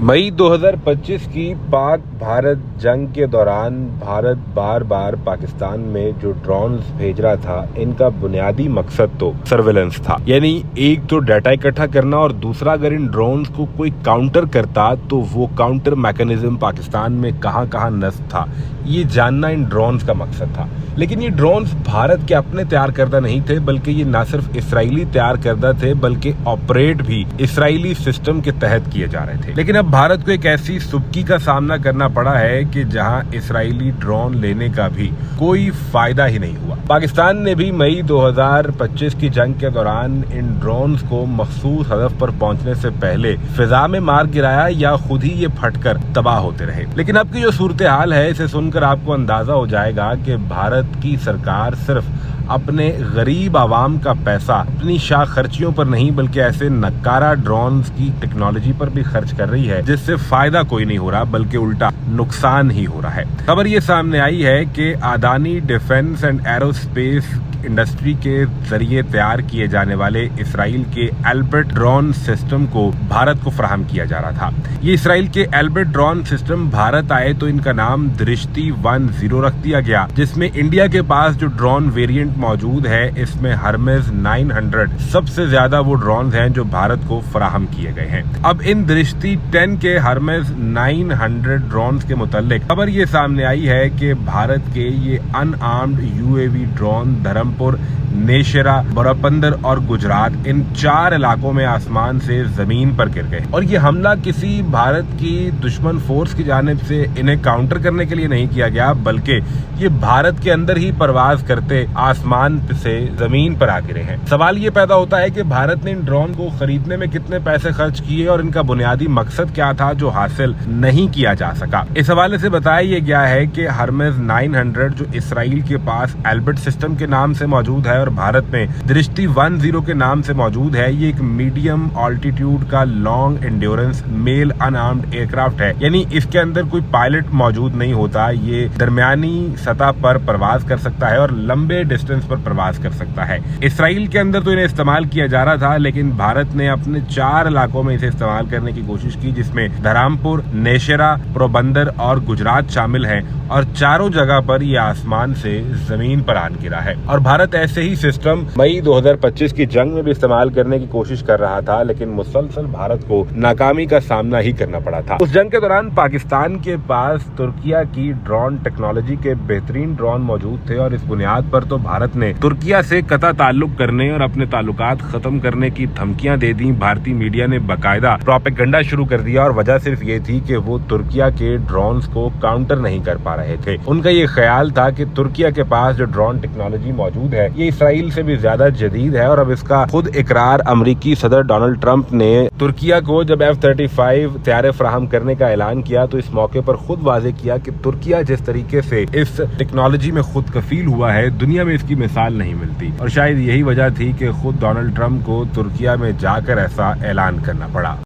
मई 2025 की पाक भारत जंग के दौरान भारत बार बार पाकिस्तान में जो ड्रोन्स भेज रहा था, इनका बुनियादी मकसद तो सर्वेलेंस था। यानी एक तो डाटा इकट्ठा करना और दूसरा अगर इन ड्रोन्स को कोई काउंटर करता तो वो काउंटर मैकेनिज्म पाकिस्तान में कहां नस्ब था, ये जानना इन ड्रोन्स का मकसद था। लेकिन ये ड्रोन्स भारत के अपने तैयार करदा नहीं थे, बल्कि ये ना सिर्फ इसराइली तैयार करदा थे बल्कि ऑपरेट भी इसराइली सिस्टम के तहत किए जा रहे थे। लेकिन अब भारत को एक ऐसी सुबकी का सामना करना पड़ा है कि जहां इसराइली ड्रोन लेने का भी कोई फायदा ही नहीं हुआ। पाकिस्तान ने भी मई 2025 की जंग के दौरान इन ड्रोन्स को मखसूस हदफ पर पहुंचने से पहले फिजा में मार गिराया या खुद ही ये फटकर तबाह होते रहे। लेकिन अब की जो सूरत हाल है, इसे सुनकर आपको अंदाजा हो जाएगा कि भारत की सरकार सिर्फ अपने गरीब आवाम का पैसा अपनी शाह खर्चियों पर नहीं बल्कि ऐसे नकारा ड्रोन्स की टेक्नोलॉजी पर भी खर्च कर रही है, जिससे फायदा कोई नहीं हो रहा बल्कि उल्टा नुकसान ही हो रहा है। खबर ये सामने आई है कि Adani defence and aerospace industry के जरिए तैयार किए जाने वाले इसराइल के एल्बर्ट ड्रोन सिस्टम को भारत को फराहम किया जा रहा था। ये इसराइल के एल्बर्ट ड्रोन सिस्टम भारत आए तो इनका नाम दृष्टि 10 रख दिया गया, जिसमें इंडिया के पास जो ड्रोन वेरिएंट मौजूद है, इसमें हर्मेस 900 सबसे ज्यादा वो ड्रोन हैं जो भारत को फराहम किए गए हैं। अब इन दृष्टि 10 के हर्मेस 900 ड्रोन के मुतालिक खबर ये सामने आई है कि भारत के ये अनआर्म्ड यूएवी ड्रोन धर्मपुर, नेशरा, बोराबंदर और गुजरात, इन 4 इलाकों में आसमान से जमीन पर गिर गए। और ये हमला किसी भारत की दुश्मन फोर्स की जानिब से इन्हें काउंटर करने के लिए नहीं किया गया, बल्कि ये भारत के अंदर ही परवाज करते आसमान से जमीन पर आ गिरे हैं। सवाल ये पैदा होता है कि भारत ने इन ड्रोन को खरीदने में कितने पैसे खर्च किए और इनका बुनियादी मकसद क्या था जो हासिल नहीं किया जा सका। इस हवाले से बताया ये गया है कि हर्मेस 900 जो इसराइल के पास एल्बर्ट सिस्टम के नाम से मौजूद है और भारत में दृष्टि 10 के नाम से मौजूद है, ये एक मीडियम ऑल्टीट्यूड का long endurance male unarmed aircraft है। यानी इसके अंदर कोई पायलट मौजूद नहीं होता, ये दरमियानी सतह पर प्रवास कर सकता है और लंबे डिस्टेंस पर प्रवास कर सकता है। इसराइल के अंदर तो इन्हें इस्तेमाल किया जा रहा था, लेकिन भारत ने अपने 4 इलाकों में इसे इस्तेमाल करने की कोशिश की, जिसमें धरमपुर, नेशरा, पोरबंदर और गुजरात शामिल हैं और चारों जगह पर ये आसमान से जमीन पर आन गिरा है। और भारत ऐसे ही सिस्टम मई 2025 की जंग में भी इस्तेमाल करने की कोशिश कर रहा था, लेकिन मुसलसल भारत को नाकामी का सामना ही करना पड़ा था। उस जंग के दौरान पाकिस्तान के पास तुर्किया की ड्रोन टेक्नोलॉजी के बेहतरीन ड्रोन मौजूद थे और इस बुनियाद पर तो भारत ने तुर्किया से कता ताल्लुक करने और अपने ताल्लुकात खत्म करने की धमकियां दे दी। भारतीय मीडिया ने बाकायदा प्रोपेगेंडा शुरू कर दिया और वजह सिर्फ ये थी कि वो तुर्किया के ड्रोन्स को काउंटर नहीं कर पा रहे थे। उनका ये ख्याल था कि तुर्किया के पास जो ड्रोन टेक्नोलॉजी मौजूद है, ये इसराइल से भी ज्यादा जदीद है। और अब इसका खुद इकरार अमेरिकी सदर डोनाल्ड ट्रंप ने तुर्किया को जब F-35 तैयारे फराहम करने का ऐलान किया तो इस मौके पर खुद वाजे किया कि तुर्किया जिस तरीके से इस टेक्नोलॉजी में खुद कफील हुआ है, दुनिया में इसकी मिसाल नहीं मिलती। और शायद यही वजह थी कि खुद डोनाल्ड ट्रंप को तुर्किया में जाकर ऐसा ऐलान करना पड़ा।